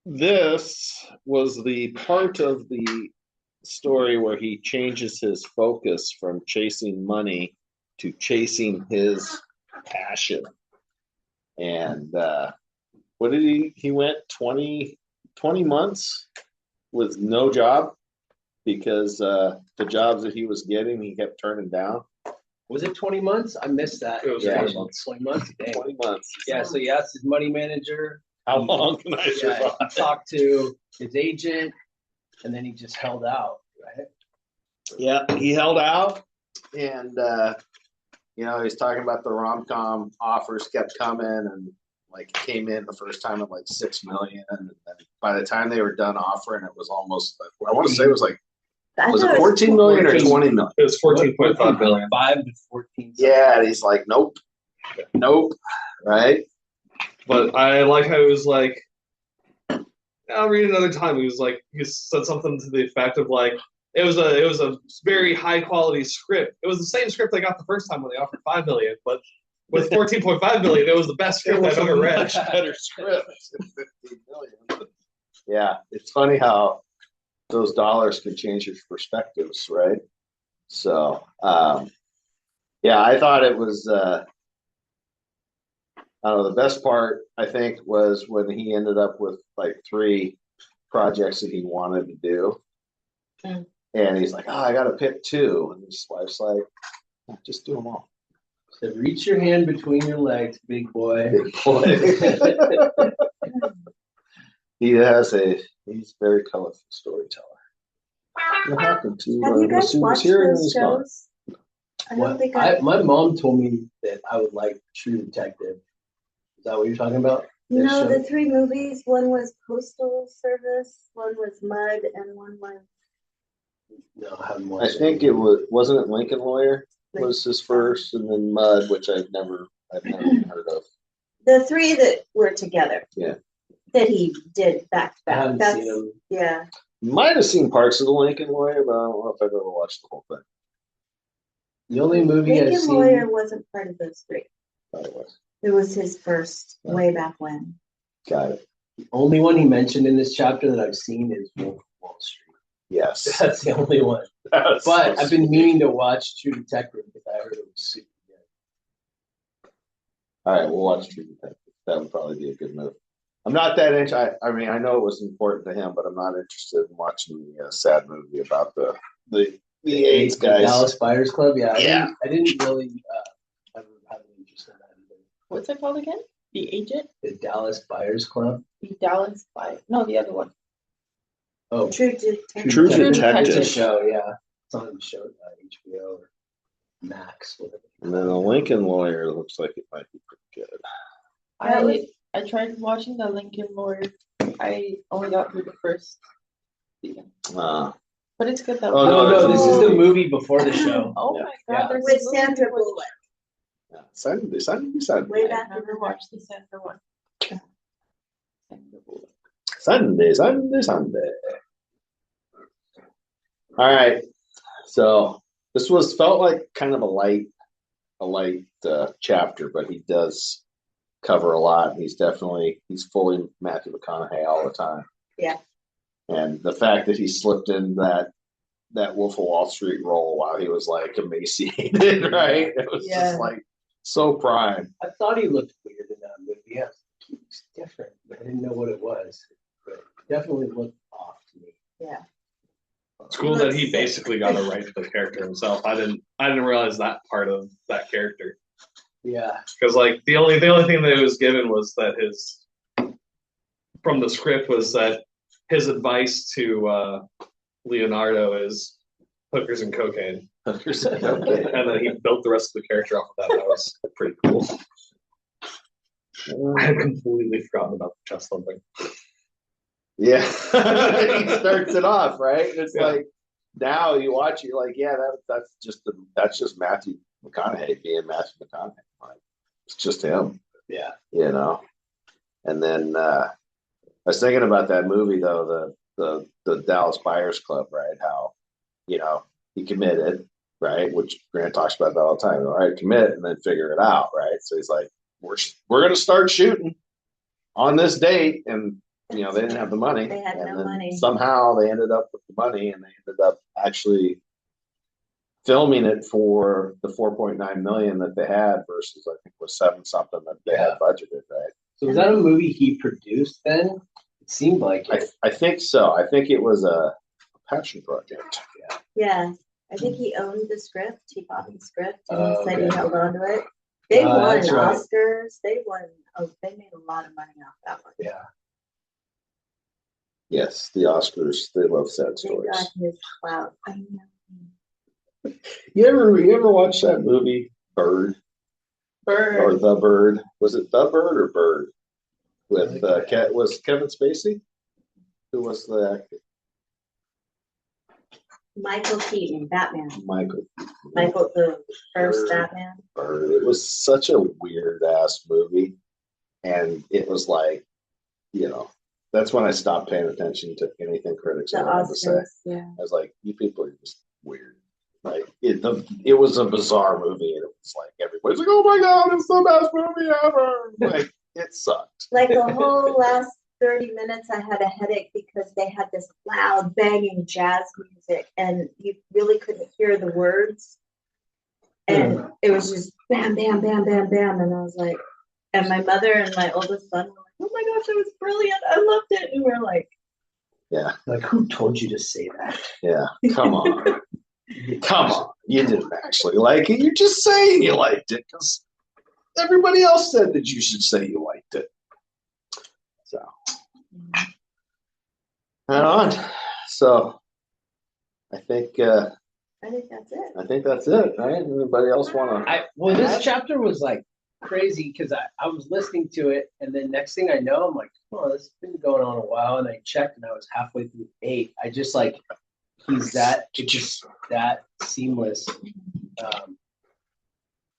this was the part of the story where he changes his focus from chasing money to chasing his passion. And what did he went 20 months with no job because the jobs that he was getting, he kept turning down. Was it 20 months? I missed that. It was 20 months. 20 months? Dang. 20 months. Yeah, so he asked his money manager. How long can I survive? He talked to his agent, and then he just held out, right? Yeah, he held out, and he's talking about the rom-com offers kept coming, and like came in the first time at like 6 million, and then by the time they were done offering, it was almost I want to say it was like was it 14 million or 20 million? It was 14.5 billion. 5 to 14. Yeah, and he's like, nope, right? But I like how he was like, I'll read another time. He said something to the effect of like, it was a very high quality script. It was the same script I got the first time when they offered 5 million, but with 14.5 million, it was the best script I've ever read. Much better script. 15 million. Yeah, it's funny how those dollars can change your perspectives, right? So, yeah, I thought it was. I don't know, the best part I think was when he ended up with like 3 projects that he wanted to do. And he's like, oh, I got to pick 2. And his wife's like, just do them all. So reach your hand between your legs, big boy. Big boy. He's a very colorful storyteller. What happened to Have you guys watched those shows? I don't think my mom told me that I would like True Detective. Is that what you're talking about? No, the 3 movies. One was Postal Service, one was Mud, and one was. No, I haven't watched. I think it wasn't it Lincoln Lawyer was his first, and then Mud, which I've never even heard of. The 3 that were together. Yeah. That he did back to back. I haven't seen them. Yeah. Might have seen parts of the Lincoln Lawyer, but I don't know if I've ever watched the whole thing. The only movie I've Lincoln seen. Lawyer wasn't part of those 3. Thought it was. It was his first, way back when. Got it. The only one he mentioned in this chapter that I've seen is Wolf of Wall Street. Yes. That's the only one. But I've been meaning to watch True Detective because I heard it was super good. All right, we'll watch True Detective. That would probably be a good move. I'm not that interested. I mean, I know it was important to him, but I'm not interested in watching the sad movie about the AIDS guys. Dallas Buyers Club. Yeah. Yeah. I didn't really ever have an interest in that either. What's it called again? The Agent? The Dallas Buyers Club. The Dallas Buyers. No, the other one. Oh, True Detective. True It's Detective. a show, yeah. It's on the show, HBO or Max, whatever. And then the Lincoln Lawyer looks like it might be pretty good. I tried watching the Lincoln Lawyer. I only got through the first season. But it's good though. Oh, no, this is the movie before the show. Oh Yeah. my Yeah. god, there's With a movie Sandra before the Bullock. Yeah. Sunday. Way show. back I've never watched the Sandra one. Sunday. All right. So this felt like kind of a light chapter, but he does cover a lot. He's fully Matthew McConaughy all the time. Yeah. And the fact that he slipped in that Wolf of Wall Street role while he was like emaciated, right? It was just like so prime. I thought he looked weird in that movie. Yeah, he looks different, but I didn't know what it was. But it definitely looked off to me. Yeah. It's cool that he basically got to write the character himself. I didn't realize that part of that character. Yeah. Because like the only thing that was given was that from the script was that his advice to Leonardo is hookers and cocaine. And then he built the rest of the character off of that. That was pretty cool. I had completely forgotten about the chest thumping. Yeah. He starts it off, right? It's like now you watch, you're like, yeah, that's just Matthew McConaughey being Matthew McConaughey. Like, it's just him. Yeah. You know? And then I was thinking about that movie though, the Dallas Buyers Club, right? How, he committed, right? Which Grant talks about that all the time. All right, commit and then figure it out, right? So he's like, we're gonna start shooting on this date, and they didn't have the money. They had and no then money. Somehow they ended up with the money, and they ended up actually filming it for the 4.9 million that they had versus I think was 7 something that they had budgeted, right? So was that a movie he produced then? It seemed like it. I think so. I think it was a passion project. Yeah, I think he owned the script. He bought the script and he said he Okay. held on to it. They won That's right. Oscars. They made a lot of money off that one. Yeah. Yes, the Oscars. They love sad They stories. got his clout. I know. You ever watch that movie Bird Bird. or The Bird? Was it The Bird or Bird? With I think was Kevin Spacey? Who was the actor? Michael Keaton, Batman. Michael. Michael, the first Bird. Batman. Bird. It was such a weird ass movie, and it was like, that's when I stopped paying attention to anything critics The had to say. Oscars, yeah. I was like, you people are just weird. Like it was a bizarre movie, and it was like everybody's like, oh my god, it's the best movie ever. Like it sucked. Like the whole last 30 minutes, I had a headache because they had this loud banging jazz music, and you really couldn't hear the words. And it was just bam, bam, bam, bam, bam, and I was like, and my mother and my oldest son were like, oh my gosh, it was brilliant, I loved it, and we're like, Yeah, Like, who told you to say that? yeah. Come on. Come on, you didn't actually like it. You're just saying you liked it because everybody else said that you should say you liked it. So, right on. So, I think that's it. that's it, right? Anybody else want to? Well, this chapter was like crazy because I was listening to it, and then next thing I know, I'm like, oh, this has been going on a while, and I checked, and I was halfway through 8. I just like it's just that seamless.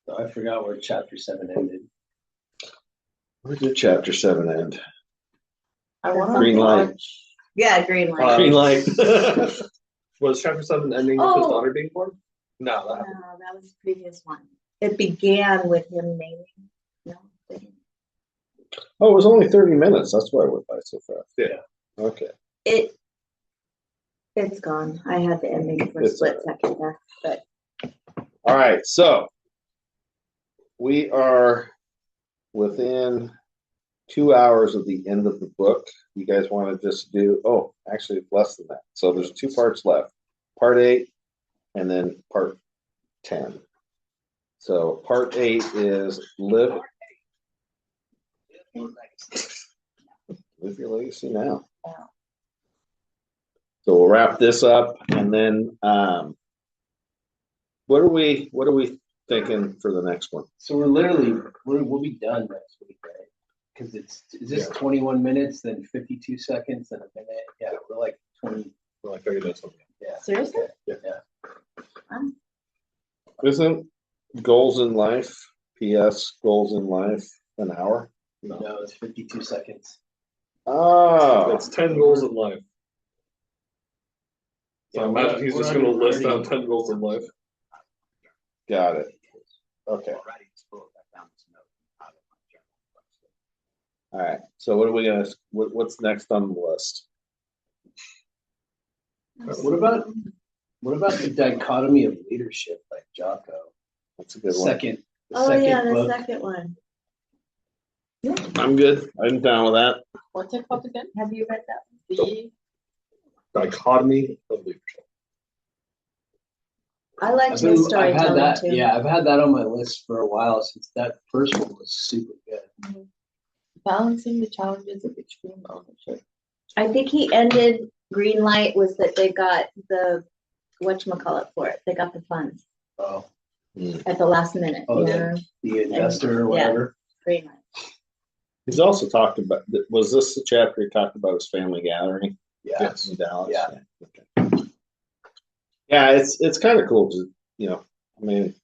So I forgot where chapter 7 ended. Where did chapter 7 end? I want Green light. Yeah, green light. Green light. Was chapter 7 ending with his daughter being born? No, that happened. No, that was the previous one. It began with him naming. No, Oh, it was only 30 minutes. That's why I went by so fast. Yeah. Okay. It's gone. I had the ending for a It's split second there, but All right. So we are within 2 hours of the end of the book. You guys want to just do, actually less than that. So there's 2 parts left, part 8 and then part 10. So part 8 is live your legacy now. So we'll wrap this up, and then what are we thinking for the next one? So we'll be done next week, right? Because is this 21 minutes, then 52 seconds, then a minute? Yeah, we're like 20. We're like 30 minutes. Yeah. Seriously? Yeah. Isn't goals in life, PS goals in life, an hour? No, it's 52 seconds. Oh, It's 10 goals in life. So Yeah, imagine he's we're just going to already list down 10 goals in life. got it. Okay. All right. So what are we gonna? What's next on the list? What about the dichotomy of leadership, like Jocko? That's a good one. Second the book. second one. I'm good. I'm down with that. What's it called again? Have you read that one? The Dichotomy of leadership. I liked his storytelling too. Yeah, I've had that on my list for a while since that first one was super good. Balancing the challenges of extreme ownership. I think he ended Greenlight was that they got the whatchamacallit for it. They got the funds Oh, at the last minute. Oh, Yeah, the investor or whatever. Greenlight. He's also talked about. Was this the chapter he talked about his family gathering? Yeah. Yes, in Dallas. Yeah. Okay. Yeah, it's kind of cool to I mean,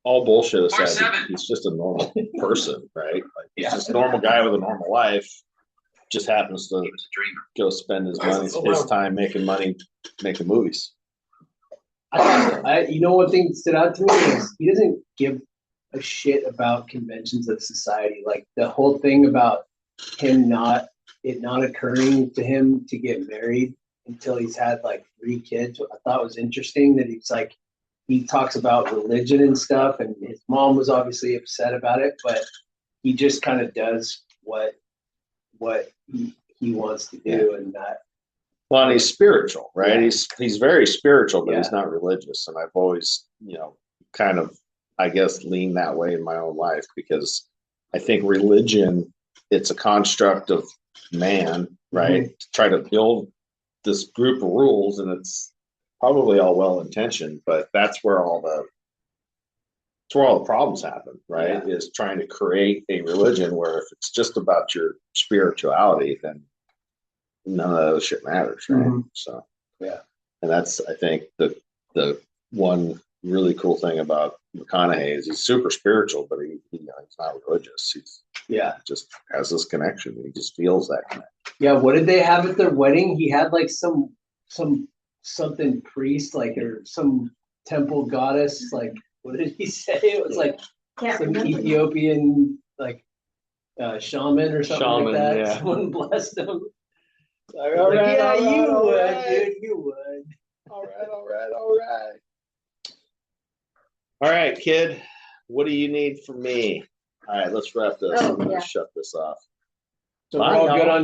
all bullshit aside, he's just a normal person, right? Like he's just a normal guy with a normal life. Just happens to go spend his money, his time making money, making movies. One thing that stood out to me is he doesn't give a shit about conventions of society. Like the whole thing about him not it not occurring to him to get married until he's had like 3 kids. I thought it was interesting that he's like, he talks about religion and stuff, and his mom was obviously upset about it, but he just kind of does what he wants to do, and that. Well, and he's spiritual, right? Yeah. He's very spiritual, but he's Yeah. not religious. And I've always, kind of, I guess, leaned that way in my own life, because I think religion, it's a construct of man, right? To try to build this group of rules, and it's probably all well intentioned, but that's where all the problems happen, right? Yeah. Is trying to create a religion where if it's just about your spirituality, then none of that other shit matters, right? Mhm. So Yeah. and that's, I think, the one really cool thing about McConaughy is he's super spiritual, but he's not religious. He's just has this connection. He just feels that connection. Yeah, what did they have at their wedding? He had like something priest, like, or some temple goddess, like, what did he say? It was like Can't some remember. Ethiopian like shaman or something Shaman, like that. yeah. Someone blessed him. Like, Like, yeah, you would, dude, you would. All right. All right, kid. What do you need from me? All right, let's wrap this. Oh, I'm gonna yeah. shut this off. So Bye, we're all good y'all. on